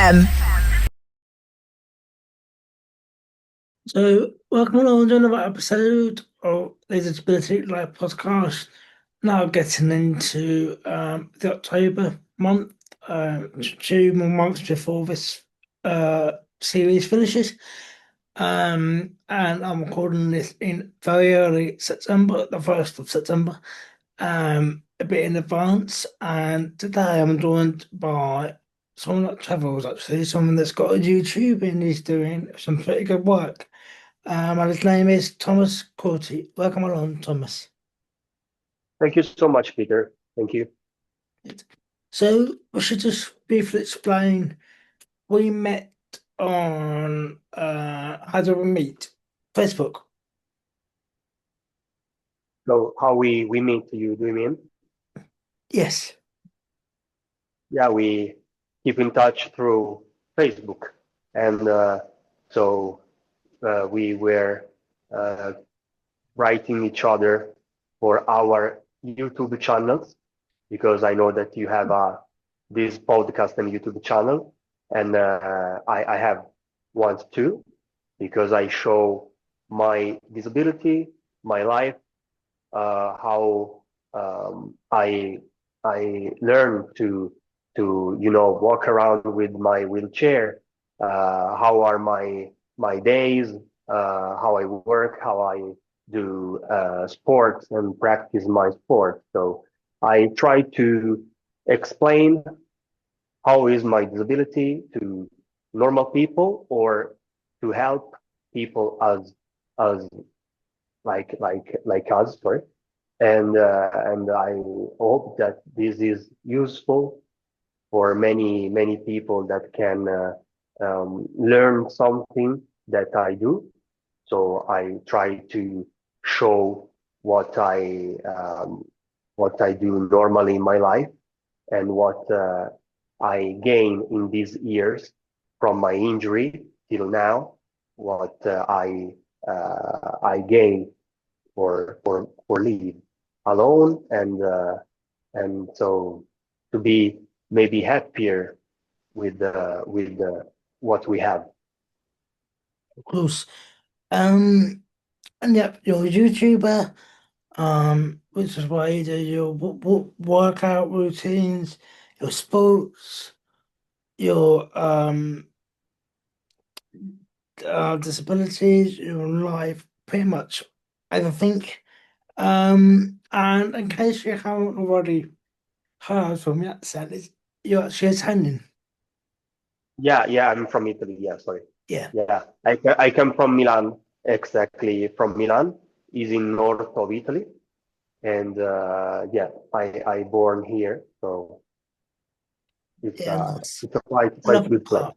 FM. So, welcome along to another episode of the Disability Life podcast. Now getting into the October month, 2 more months before this series finishes. And I'm recording this in very early September, the 1st of September, a bit in advance. And today I'm joined by someone that travels, actually, someone that's got a YouTube and is doing some pretty good work. And his name is Thomas Corti. Welcome along, Thomas. Thank you so much, Peter. Thank you. So we should just briefly explain. We met on how do we meet? Facebook. So how we meet you, do you mean? Yes. Yeah, we keep in touch through Facebook. And we were writing each other for our YouTube channels, because I know that you have this podcast and YouTube channel, and I have one too, because I show my disability, my life, how I learned to walk around with my wheelchair, how are my days, how I work, how I do sports and practice my sport. So I try to explain how is my disability to normal people, or to help people as like us, sorry. And I hope that this is useful for many people that can learn something that I do. So I try to show what I do normally in my life, and what I gain in these years from my injury till now, what I gain for living alone, and so to be maybe happier with what we have. Of course. And yep, you're a YouTuber, which is why you do your workout routines, your sports, your disabilities, your life, pretty much everything. And in case you haven't already heard from the accent, you're actually Italian. Yeah, I'm from Italy. Yeah, sorry. Yeah. Yeah, I come from Milan, exactly from Milan. Is in north of Italy, and yeah, I born here, so Yeah, nice. it's a quite Lovely good place. part.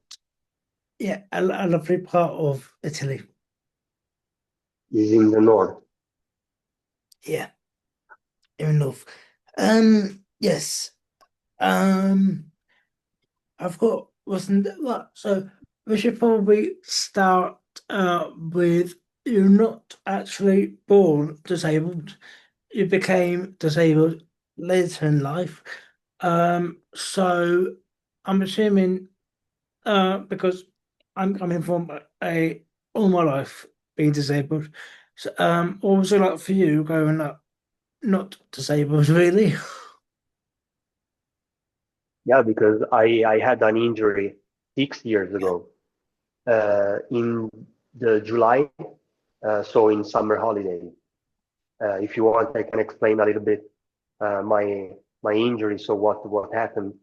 Yeah, a lovely part of Italy. Is in the north. Yeah, enough. Yes. I've got wasn't that so we should probably start with you're not actually born disabled. You became disabled later in life. So I'm assuming because I'm coming from a all my life being disabled. So what was it like for you growing up not disabled really? Yeah, because I had an injury 6 years ago, in the July, so in summer holiday. If you want, I can explain a little bit my injury. So what happened?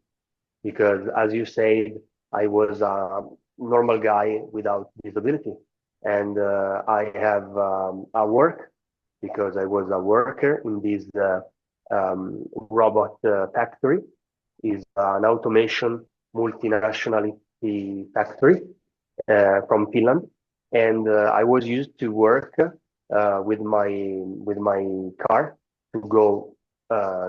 Because as you said, I was a normal guy without disability, and I have a work, because I was a worker in this robot factory. Is an automation multinationality factory from Finland, and I was used to work with my car to go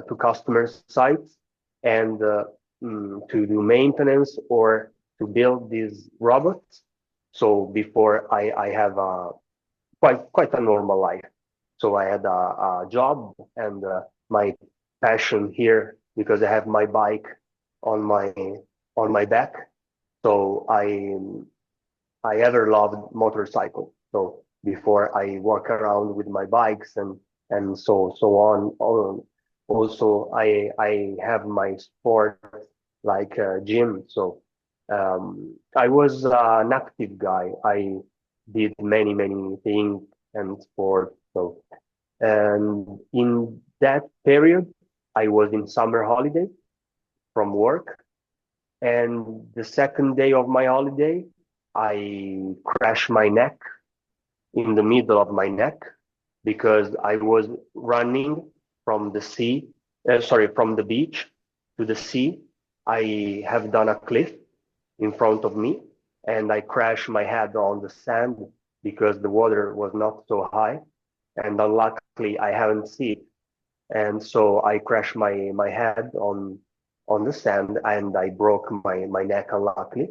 to customers' sites, and to do maintenance or to build these robots. So before I have a quite a normal life. So I had a job, and my passion here, because I have my bike on my back. So I ever loved motorcycle. So before I walk around with my bikes and so on. Also, I have my sport like gym. So I was an active guy. I did many things and sport. So and in that period, I was in summer holiday from work, and the second day of my holiday, I crashed my neck in the middle of my neck because I was running from the sea, from the beach to the sea. I have done a cliff in front of me and I crashed my head on the sand because the water was not so high. And unluckily, I haven't seen it. And so I crashed my head on the sand and I broke my neck unluckily.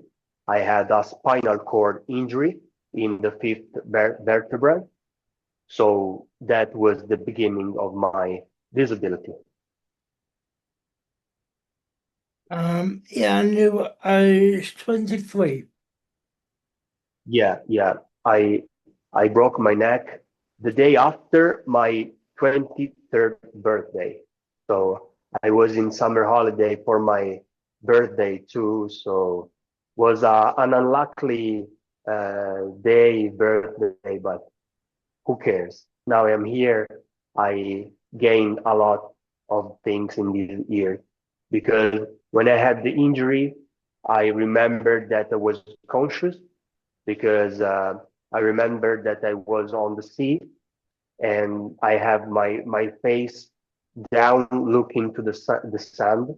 I had a spinal cord injury in the fifth vertebra. So that was the beginning of my disability. Yeah, I knew I was 23. Yeah. I broke my neck the day after my 23rd birthday. So I was in summer holiday for my birthday too. So was an unlucky birthday, but who cares? Now I'm here. I gained a lot of things in this year because when I had the injury, I remembered that I was conscious because I remember that I was on the sea and I have my face down looking to the sand,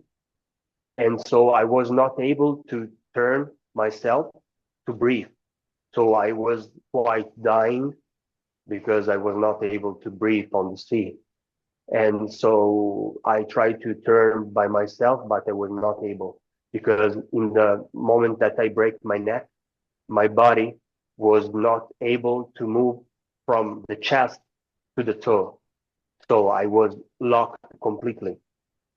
and so I was not able to turn myself to breathe. So I was quite dying because I was not able to breathe on the sea. And so I tried to turn by myself, but I was not able because in the moment that I break my neck, my body was not able to move from the chest to the toe. So I was locked completely.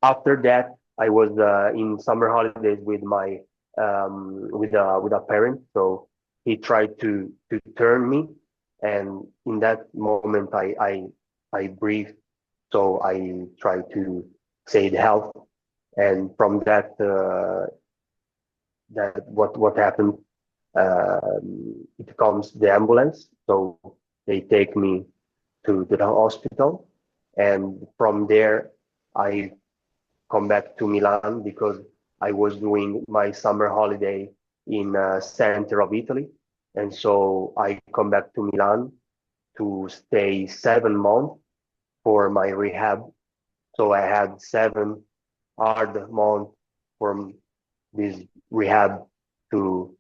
After that, I was in summer holidays with my with a parent. So he tried to turn me, and in that moment, I breathed. So I tried to say the help, and from that that what happened, it comes the ambulance. So they take me to the hospital, and from there I come back to Milan because I was doing my summer holiday in center of Italy, and so I come back to Milan to stay 7 months for my rehab. So I had 7 hard months from this rehab to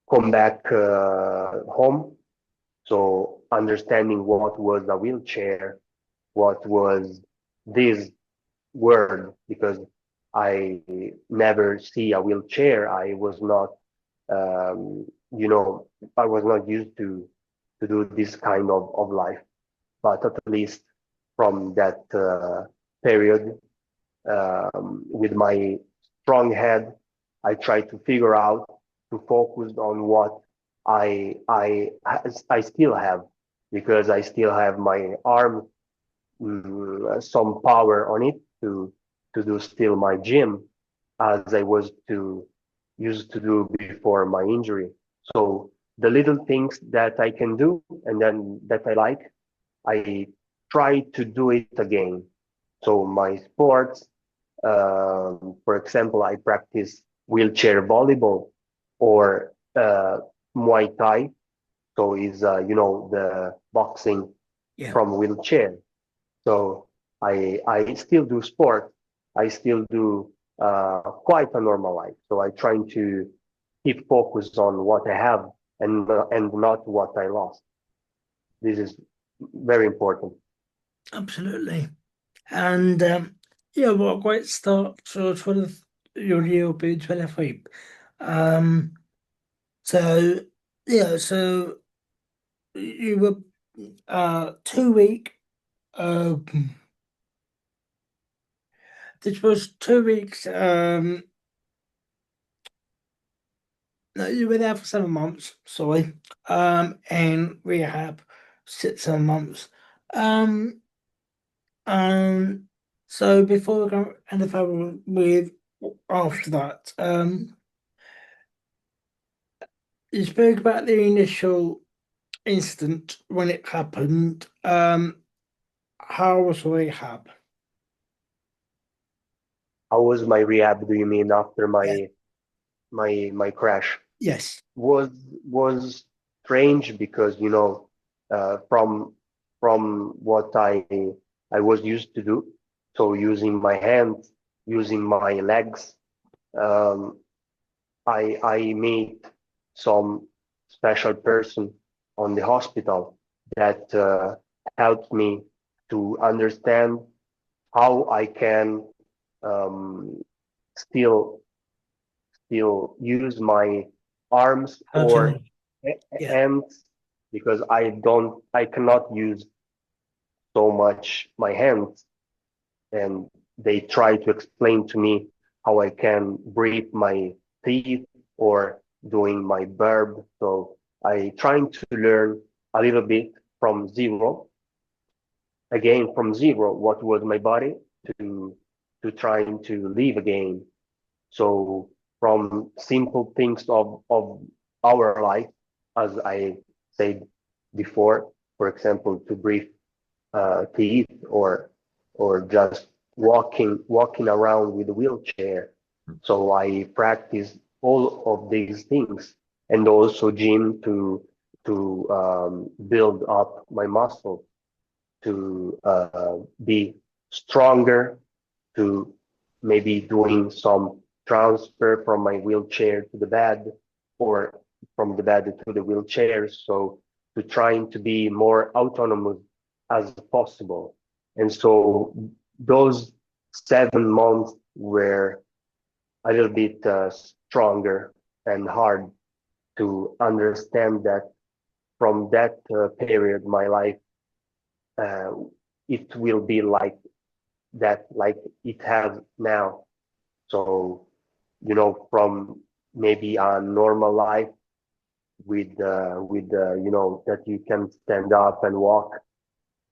come back home. So understanding what was a wheelchair, what was this word, because I never see a wheelchair. I was not, I was not used to do this kind of life. But at least from that period, with my strong head, I try to figure out to focus on what I still have because I still have my arm, some power on it to do still my gym as I was to used to do before my injury. So the little things that I can do and then that I like, I try to do it again. So my sports, for example, I practice wheelchair volleyball or Muay Thai. So is the boxing Yeah, from wheelchair. So I still do sport. I still do quite a normal life. So I trying to keep focused on what I have and not what I lost. This is very important. absolutely. And yeah, what a great start to 20, your year being 23. Um, so yeah, so you were 2 week. This was 2 weeks. No, you were there for 7 months, sorry. In rehab, 6, 7 months. Um, and so before we go any further with after that, you spoke about the initial incident when it happened. How was rehab? How was my rehab? Do you mean after Yeah. my crash? Yes. Was was strange because from what I was used to do, so using my hands, using my legs, um, I meet some special person on the hospital that helped me to understand how I can um, still still use my arms or Absolutely. Yeah. hands because I cannot use so much my hands, and they try to explain to me how I can breathe my teeth or doing my verb. So I trying to learn a little bit from zero, again from zero, what was my body to trying to live again. So from simple things of our life, as I said before, for example, to breathe teeth or just walking around with a wheelchair. So I practice all of these things and also gym to build up my muscle to be stronger, to maybe doing some transfer from my wheelchair to the bed or from the bed to the wheelchair. So to trying to be more autonomous as possible. And so those 7 months were a little bit stronger and hard to understand that from that period, my life, uh, it will be like that, like it has now. So, from maybe a normal life with that you can stand up and walk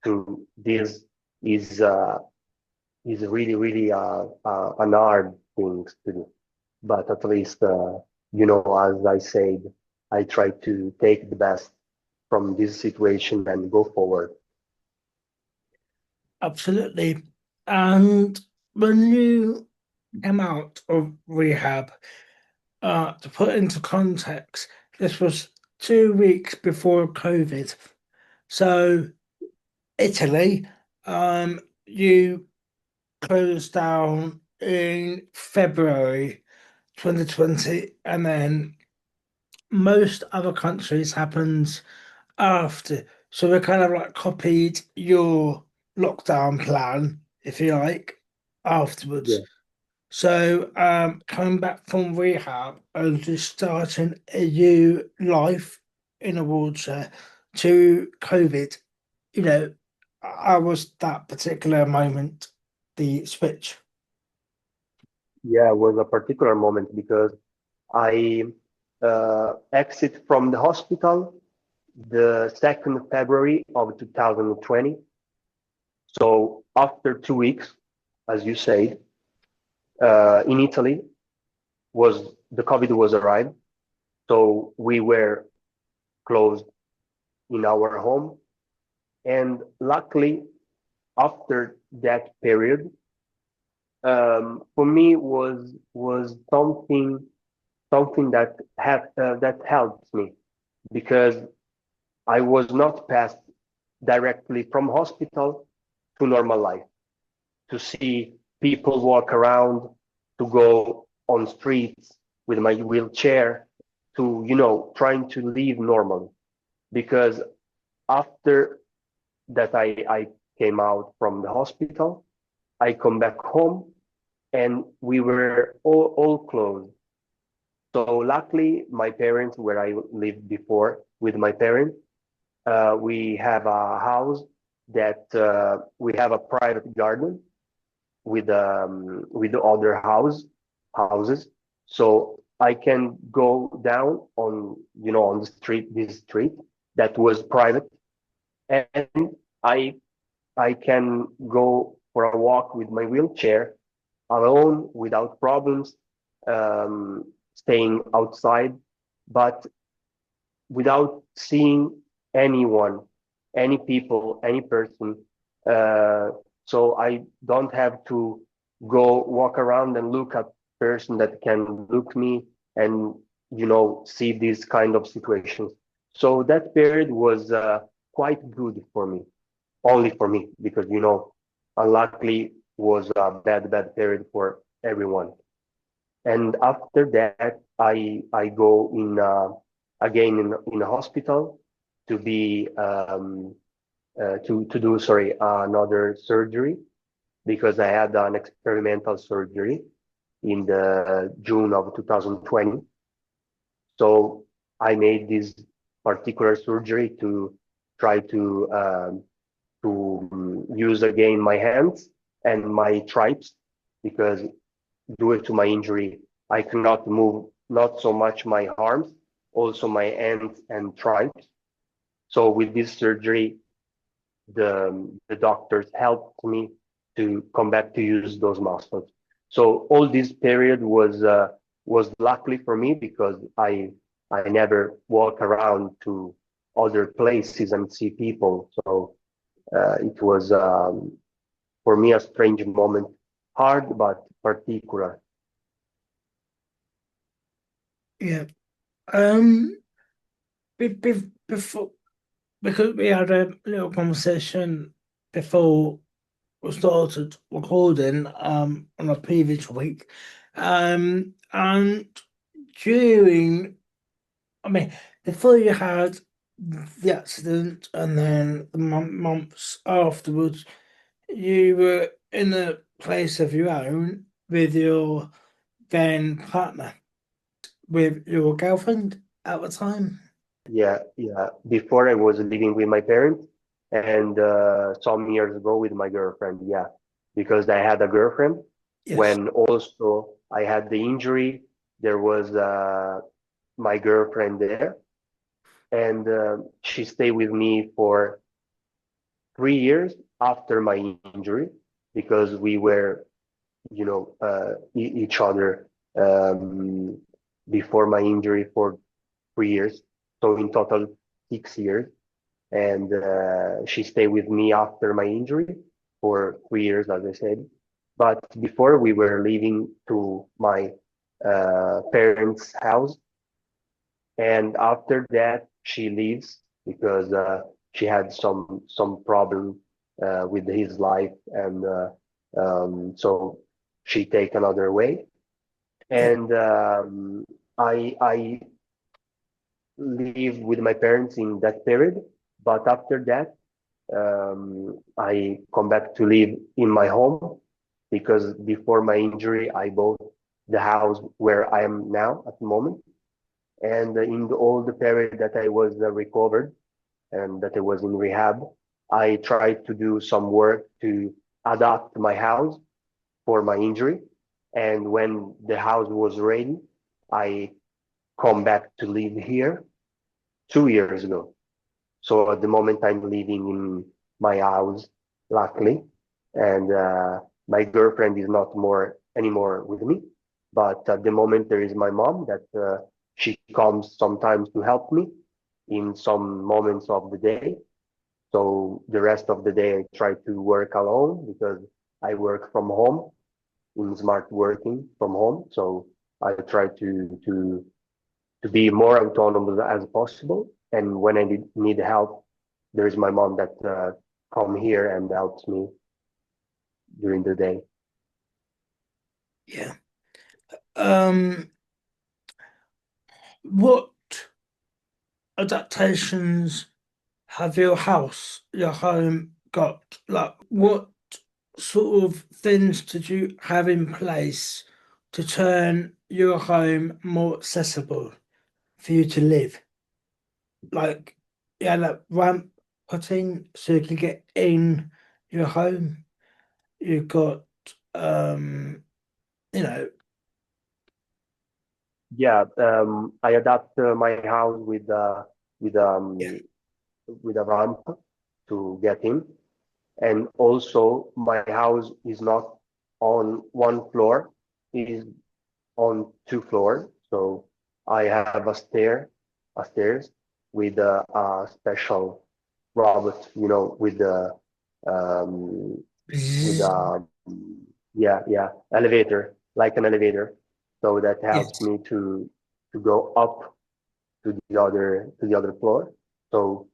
to this is is really really an hard thing to do. But at least as I said, I try to take the best from this situation and go forward. Absolutely. And when you came out of rehab, to put into context, this was 2 weeks before COVID. So Italy, you closed down in February 2020, and then most other countries happened after. So we kind of like copied your lockdown plan, if you like, afterwards. Yeah. So coming back from rehab and just starting a new life in a wheelchair to COVID, you know, I was that particular moment, the switch. Yeah, it was a particular moment because I exit from the hospital the 2nd February of 2020. So after 2 weeks, as you said, in Italy was the COVID was arrived. So we were closed in our home. And luckily, after that period, for me was something that helped me because I was not passed directly from hospital to normal life, to see people walk around, to go on streets with my wheelchair, to trying to live normally. Because after that I came out from the hospital, I come back home and we were all closed. So luckily, my parents, where I lived before with my parents, we have a house that we have a private garden with other houses. So I can go down on, on the street, this street that was private, and I I can go for a walk with my wheelchair alone without problems, staying outside, but without seeing anyone, any people, any person. Uh, so I don't have to go walk around and look at person that can look me and see these kind of situations. So that period was quite good for me, only for me, because unluckily was a bad period for everyone. And after that, I go in again in a hospital to be to do, sorry, another surgery, because I had an experimental surgery in the June of 2020. So I made this particular surgery to try to use again my hands and my tripes, because due to my injury, I cannot move not so much my arms, also my hands and tripes. So with this surgery, the doctors helped me to come back to use those muscles. So all this period was luckily for me, because I never walk around to other places and see people. So it was for me a strange moment, hard but particular. Yeah. Before, because we had a little conversation before we started recording on a previous week. And during, I mean, before you had the accident and then the months afterwards, you were in a place of your own with your then partner, with your girlfriend at the time. Yeah, yeah. Before I was living with my parents, and some years ago with my girlfriend. Yeah, because I had a girlfriend. Yes. When also I had the injury, there was my girlfriend there, and she stayed with me for 3 years after my injury, because we were, each other um, before my injury for 3 years. So in total, 6 years. And she stayed with me after my injury for 3 years, as I said. But before, we were living to my parents' house, and after that, she leaves because she had some problem with his life, and so she take another way. Yeah. And I live with my parents in that period, but after that, I come back to live in my home, because before my injury, I bought the house where I am now at the moment. And all the period that I was recovered and that I was in rehab, I tried to do some work to adapt my house for my injury. And when the house was ready, I come back to live here 2 years ago. So at the moment, I'm living in my house, luckily, and my girlfriend is not more anymore with me. But at the moment, there is my mom that she comes sometimes to help me in some moments of the day. So the rest of the day, I try to work alone, because I work from home in smart working from home. So I try to be more autonomous as possible. And when I need help, there is my mom that come here and helps me during the day. Yeah. Um, what adaptations have your home got? Like, what sort of things did you have in place to turn your home more accessible for you to live? Like, yeah, like ramp putting so you can get in your home. You've got, um, you know, Yeah, I adapt my house with Yeah. with a ramp to get in, and also my house is not on one floor; it is on two floors. So I have a stairs with a special robot, with the um, with Bzzz. yeah, elevator, like an elevator, so that helps Yes. me to go up to the other floor. So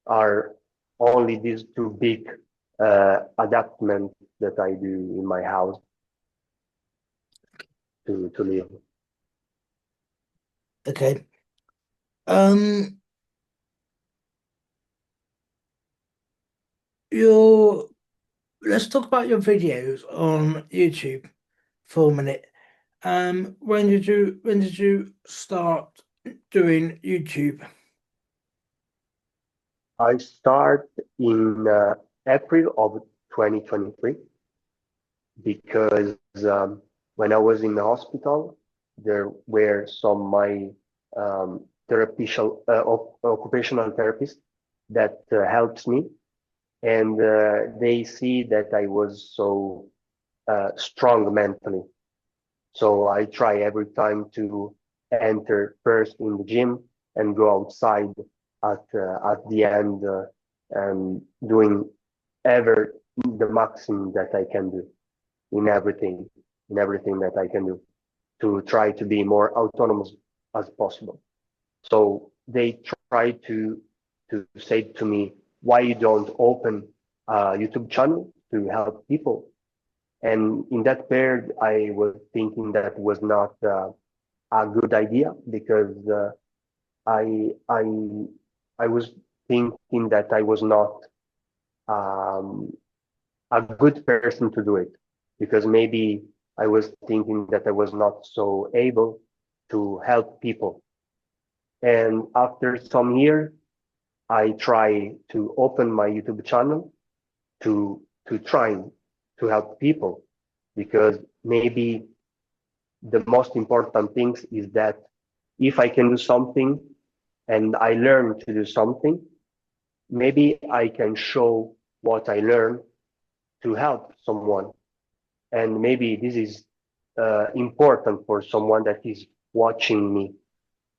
are only these two big adaptations that I do in my house to live. Okay. Um, your let's talk about your videos on YouTube for a minute. When did you start doing YouTube? I start in April of 2023 because when I was in the hospital, there were some my occupational therapists that helps me, and they see that I was so strong mentally. So I try every time to enter first in the gym and go outside at the end and doing ever the maximum that I can do in everything in everything that I can do to try to be more autonomous as possible. So they try to say to me, why you don't open a YouTube channel to help people? And in that period, I was thinking that was not a good idea because I I I was thinking that I was not um, a good person to do it because maybe I was thinking that I was not so able to help people. And after some years, I try to open my YouTube channel to try to help people because maybe the most important thing is that if I can do something and I learn to do something, maybe I can show what I learned to help someone. And maybe this is important for someone that is watching me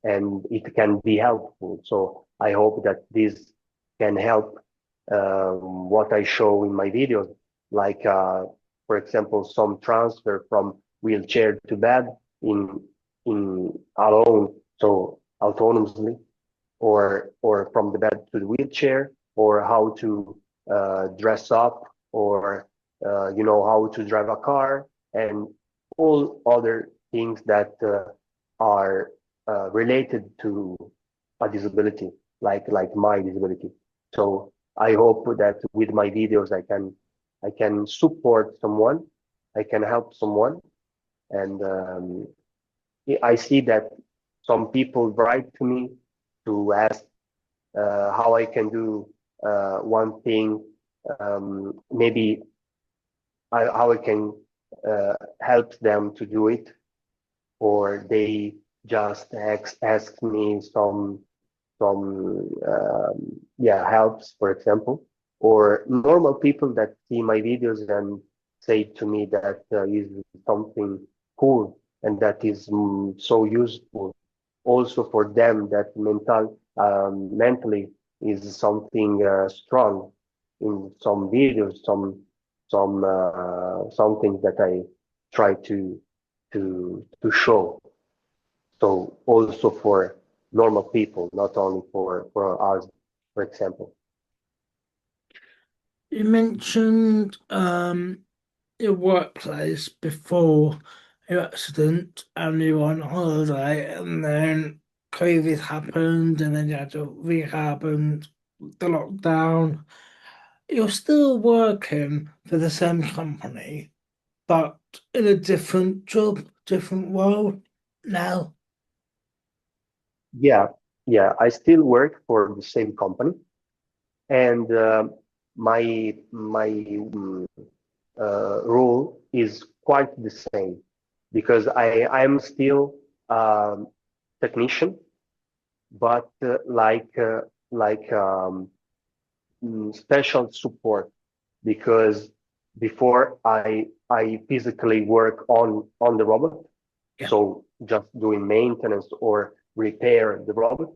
and it can be helpful. So I hope that this can help what I show in my videos, like, for example, some transfer from wheelchair to bed in alone, so autonomously, or from the bed to the wheelchair, or how to dress up, or how to drive a car, and all other things that are related to a disability, like my disability. So I hope that with my videos I can support someone, I can help someone, and I see that some people write to me to ask how I can do one thing, maybe how I can help them to do it, or they just ask me some helps, for example, or normal people that see my videos and say to me that is something cool and that is so useful also for them, that mentally is something strong in some videos, some things that I try to show. So also for normal people, not only for us, for example. You mentioned your workplace before your accident and you were on holiday and then COVID happened and then you had to rehab and the lockdown. You're still working for the same company, but in a different job, different role now. Yeah, yeah. I still work for the same company, and my role is quite the same because I'm still um, technician, but like special support because before I physically work on the robot, Yeah. so just doing maintenance or repair the robot.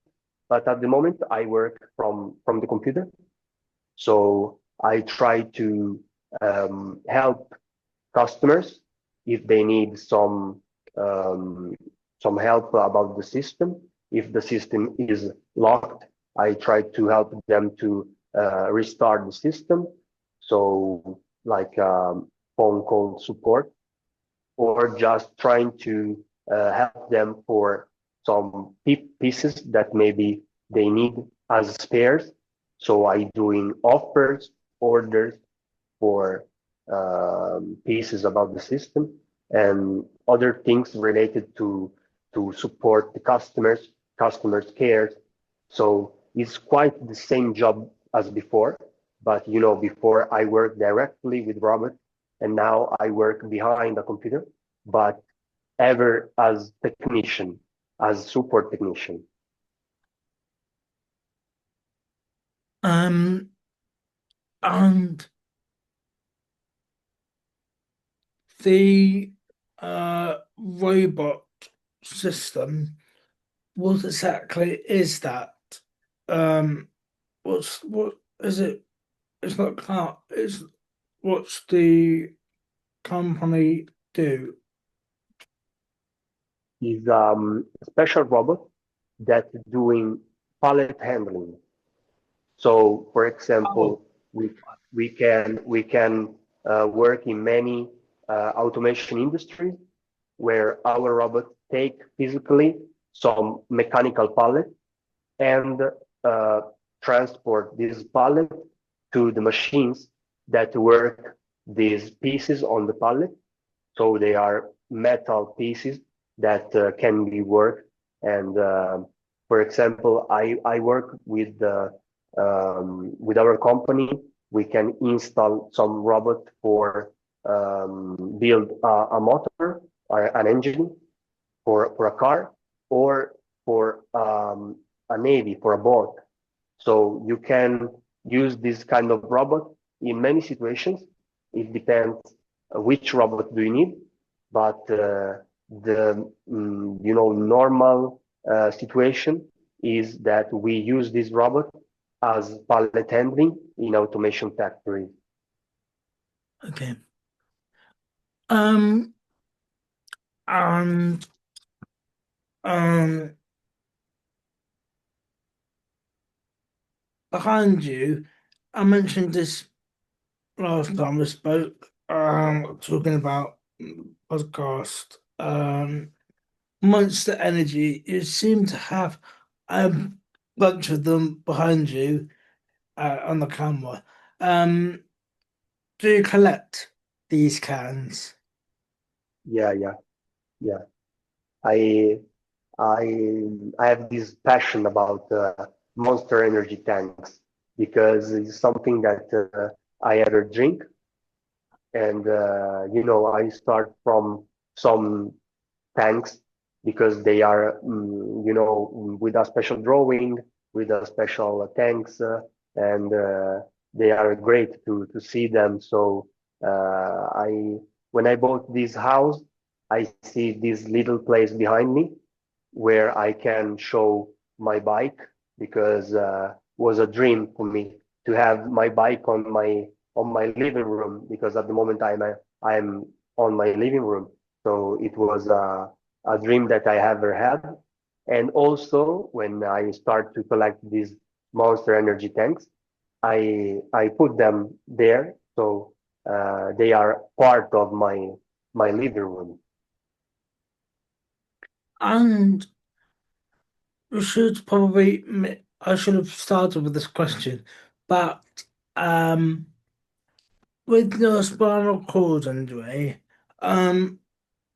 But at the moment I work from the computer, so I try to help customers if they need um, some help about the system. If the system is locked, I try to help them to restart the system. So like phone call support, or just trying to help them for some pieces that maybe they need as spares. So I doing offers, orders for pieces about the system and other things related to support the customers care. So it's quite the same job as before, but before I worked directly with Robert, and now I work behind a computer, but ever as technician, as support technician. Um, and the robot system, what exactly is that? Um, what is it? It's not car. It's what's the company do? Is a special robot that doing pallet handling. So, for Oh, example, we can work in many automation industries where our robots take physically some mechanical pallet and uh, transport this pallet to the machines that work these pieces on the pallet. So they are metal pieces that can be worked. And for example, I work with our company. We can install some robot for build a motor or an engine for a car or for a navy for a boat. So you can use this kind of robot in many situations. It depends which robot do you need, but the normal situation is that we use this robot as pallet handling in automation factories. okay. Um, and um, behind you, I mentioned this last time we spoke. Talking about podcast. Monster Energy. You seem to have a bunch of them behind you on the camera. Um, do you collect these cans? Yeah, yeah, yeah. I I have this passion about Monster Energy tanks because it's something that I ever drink, and I start from some tanks because they are with a special drawing, with a special tanks, and they are great to see them. So I when I bought this house, I see this little place behind me where I can show my bike because was a dream for me to have my bike on my living room because at the moment I'm on my living room. So it was a dream that I ever had. And also when I start to collect these Monster Energy tanks, I put them there. So they are part of my living room. And we should probably, I should have started with this question, but um, with your spinal cord injury, um,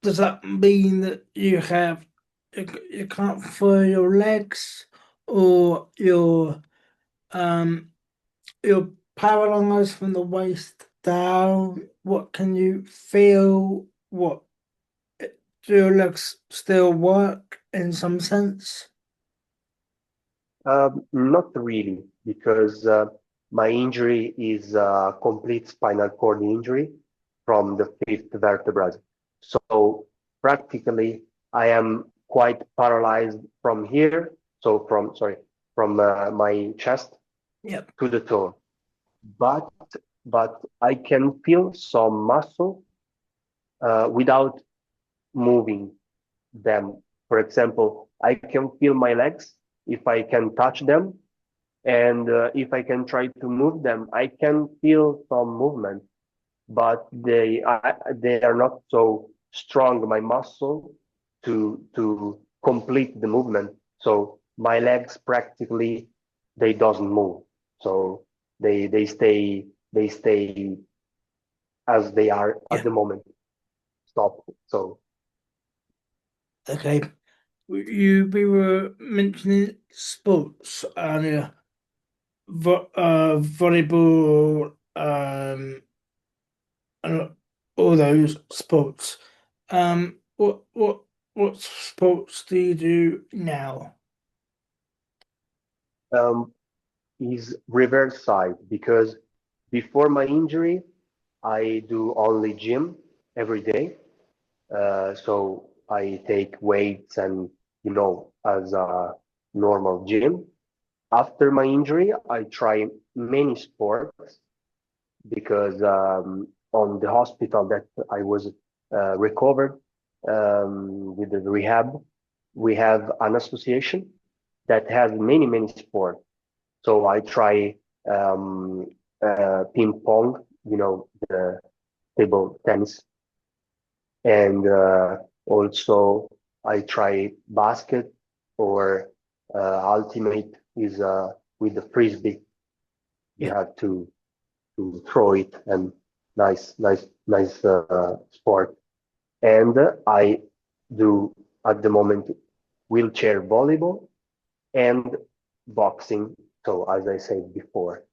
does that mean that you can't feel your legs or um you're paralyzed from the waist down? What can you feel? What? Do your legs still work in some sense? Not really, because my injury is a complete spinal cord injury from the fifth vertebra. So practically, I am quite paralyzed from here. So from my chest Yep. to the toe. But I can feel some muscle without moving them. For example, I can feel my legs if I can touch them, and if I can try to move them, I can feel some movement, but they are not so strong, my muscle, to complete the movement. So my legs practically they doesn't move. So they stay as they are at Yeah. the moment. Stop. So Okay. We were mentioning sports earlier. Volleyball, and all those sports. What sports do you do now? um, is reverse side because before my injury, I do only gym every day. So I take weights and, as a normal gym. After my injury, I try many sports because on the hospital that I was recovered with the rehab, we have an association that has many sports. So I try um, ping pong, the table tennis, and also I try basket or ultimate is with the frisbee. You Yeah. have to throw it and nice sport. And I do at the moment wheelchair volleyball and boxing. So as I said before,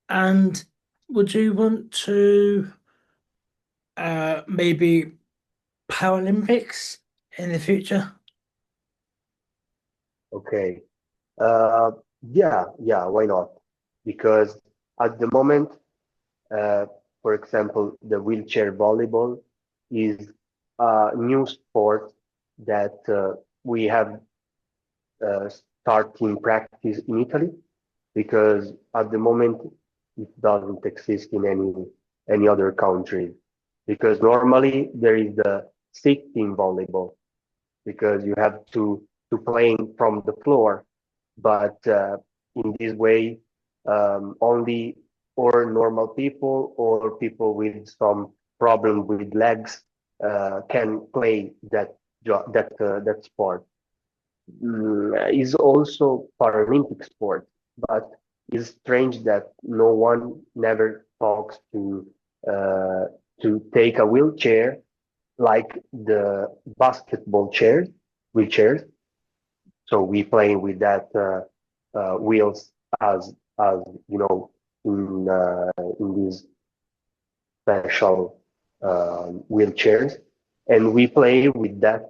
And would you want to maybe Paralympics in the future? okay, uh, yeah, why not? Because at the moment, uh, for example, the wheelchair volleyball is a new sport that we have starting practice in Italy because at the moment it doesn't exist in any other country because normally there is the sitting volleyball because you have to playing from the floor, but in this way only or normal people or people with some problem with legs can play that sport. Is also Paralympic sport, but it's strange that no one never talks uh, to take a wheelchair like the basketball chairs, wheelchairs. So we play with that wheels as you know in these special wheelchairs, and we play with that.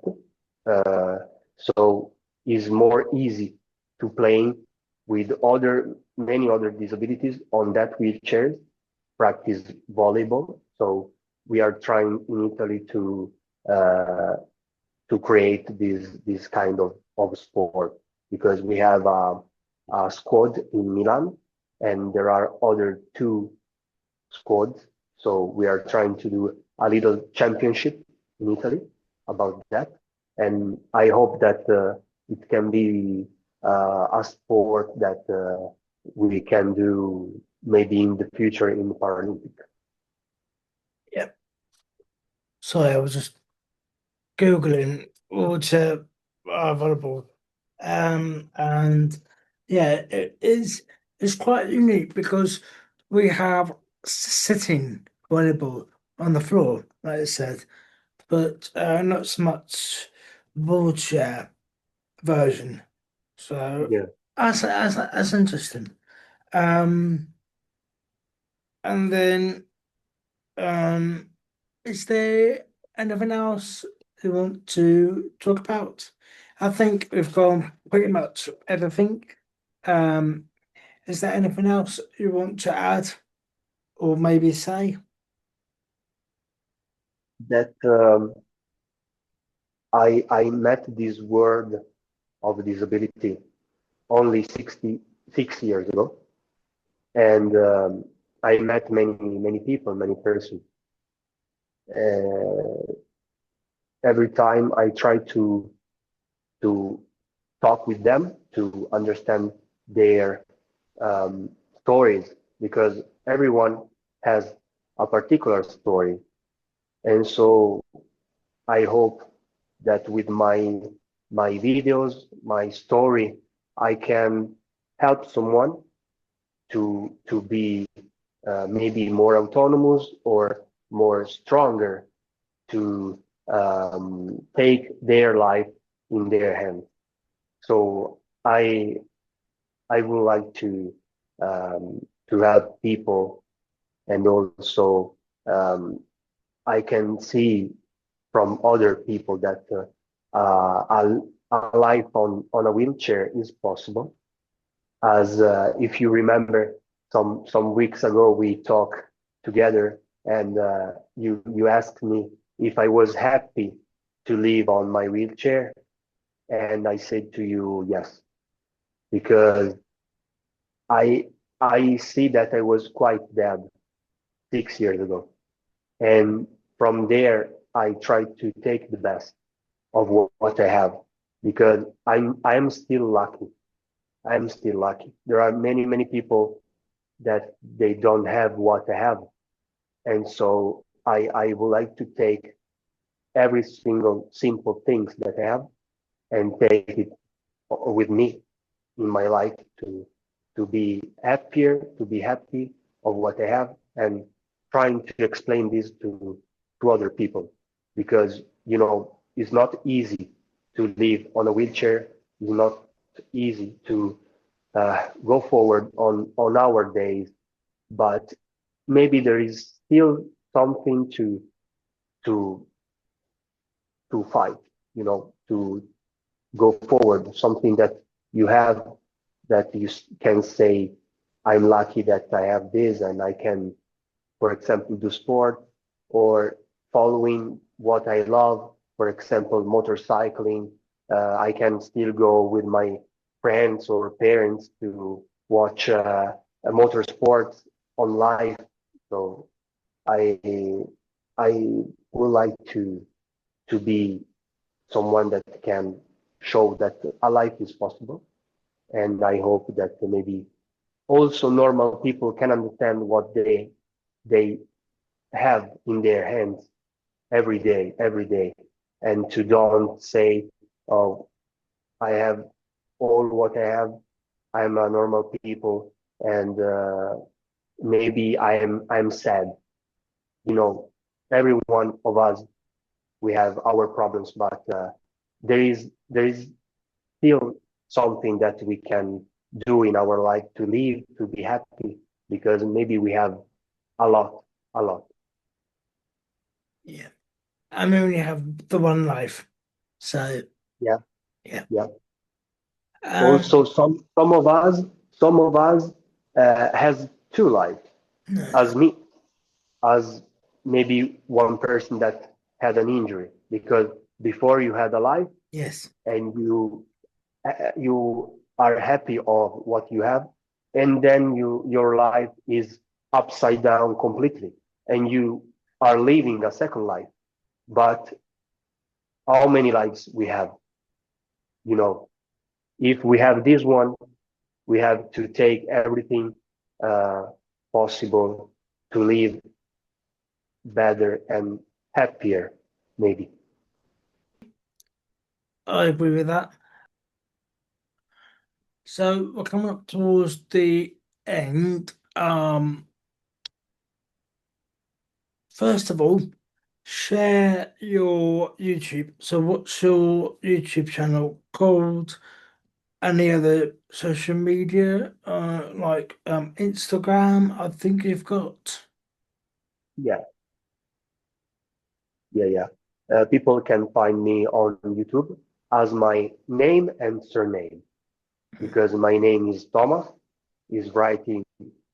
Uh, so it's more easy to play with other many other disabilities on that wheelchair, practice volleyball. So we are trying in Italy uh, to create this kind of sport because we have a squad in Milan and there are other two squads. So we are trying to do a little championship in Italy about that. And I hope that it can be a sport that we can do maybe in the future in the Paralympic. Yeah. Sorry, I was just Googling wheelchair volleyball. And yeah, it's quite unique because we have sitting volleyball on the floor, like I said, but not so much wheelchair version. So Yeah. that's interesting. Um, and then um, Is there anything else you want to talk about? I think we've gone pretty much everything. Um, is there anything else you want to add or maybe say? That I met this word of disability only 66 years ago, and I met many people, many persons. Uh, every time I try to talk with them to understand their um, stories, because everyone has a particular story, and so I hope that with my videos, my story, I can help someone to be maybe more autonomous or more stronger to take their life in their hands. So I would like to help people, and also I can see from other people that a life on a wheelchair is possible. As if you remember, some weeks ago we talked together, and you asked me if I was happy to live on my wheelchair, and I said to you yes, because I I see that I was quite bad 6 years ago, and from there I tried to take the best of what I have, because I'm still lucky. I'm still lucky. There are many people that they don't have what I have, and so I would like to take every single simple things that I have and take it with me in my life to be happier, to be happy of what I have, and trying to explain this to other people, because it's not easy to live on a wheelchair. It's not easy to go forward on our days, but maybe there is still something to to fight, to go forward, something that you have, that you can say, I'm lucky that I have this, and I can, for example, do sport or following what I love, for example, motorcycling. I can still go with my friends or parents to watch a motorsports on live. So I I would like to be someone that can show that a life is possible, and I hope that maybe also normal people can understand what they have in their hands every day, and to don't say, "Oh, I have all what I have. I'm a normal people, and maybe I'm sad." Every one of us, we have our problems, but there is still something that we can do in our life to live, to be happy, because maybe we have a lot, a lot. Yeah. I mean, we only have the one life. So, Yeah, yeah. yeah. Um, Also, some of us has two lives, no. as me, as maybe one person that had an injury, because before you had a life, Yes. and you are happy of what you have, and then your life is upside down completely, and you are living a second life. But how many lives we have? You know, if we have this one, we have to take everything uh, possible to live better and happier, maybe. I agree with that. So we're coming up towards the end. First of all, share your YouTube. So what's your YouTube channel called? Any other social media, like Instagram, I think you've got. Yeah. Yeah. People can find me on YouTube as my name and surname because my name is Thomas, is writing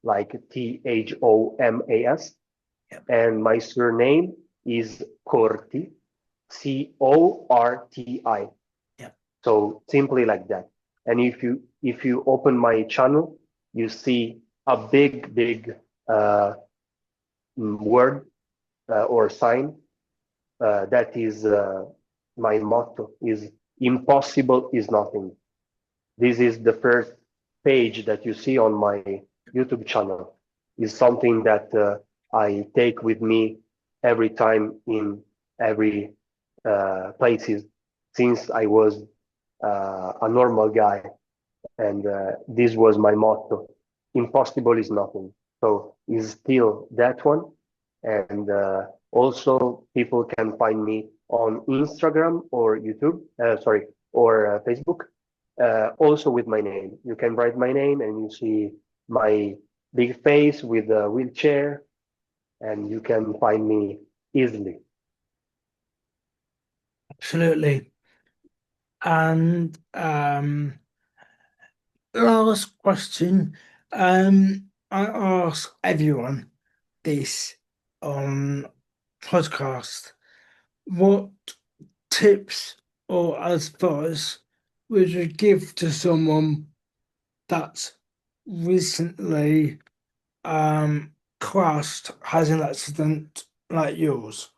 like Thomas, Yep. and my surname is Corti, Corti. Yep. So simply like that. And if you open my channel, you see a big word or sign that is my motto is impossible is nothing. This is the first page that you see on my YouTube channel. Is something that I take with me every time in every places since I was a normal guy, and this was my motto. Impossible is nothing. So is still that one, and also people can find me on Instagram or YouTube, sorry, or Facebook, also with my name. You can write my name and you see my big face with a wheelchair, and you can find me easily. Absolutely. And last question. I ask everyone this on podcast. What tips or advice would you give to someone that's recently crashed, has an accident like yours?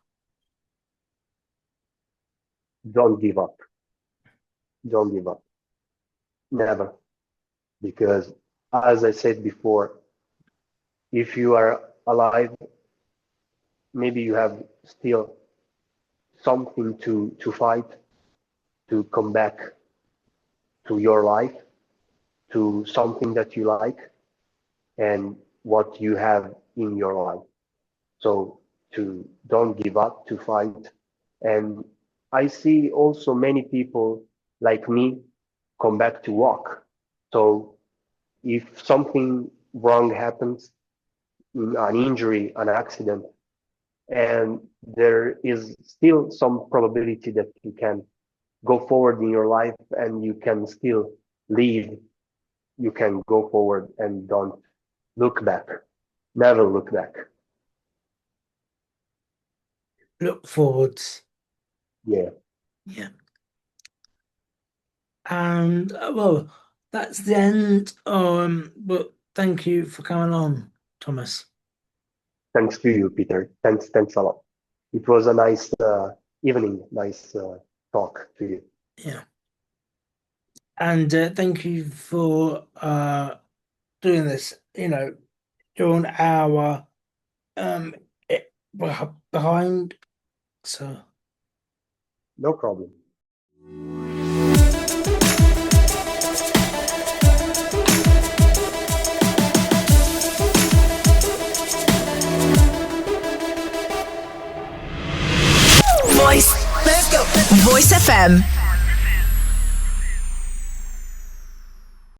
Don't give up. Don't give up. Never. Because as I said before, if you are alive, maybe you have still something to fight, to come back to your life, to something that you like and what you have in your life. So to don't give up, to fight. And I see also many people like me come back to walk. So if something wrong happens, an injury, an accident, and there is still some probability that you can go forward in your life and you can still lead, you can go forward and don't look back. Never look back. Look forwards. Yeah. Yeah. And well, that's the end. But thank you for coming on, Thomas. Thanks to you, Peter. Thanks a lot. It was a nice evening, nice talk to you. Yeah. And thank you for doing this, during our behind. So No problem. Voice. Let's go. Voice FM.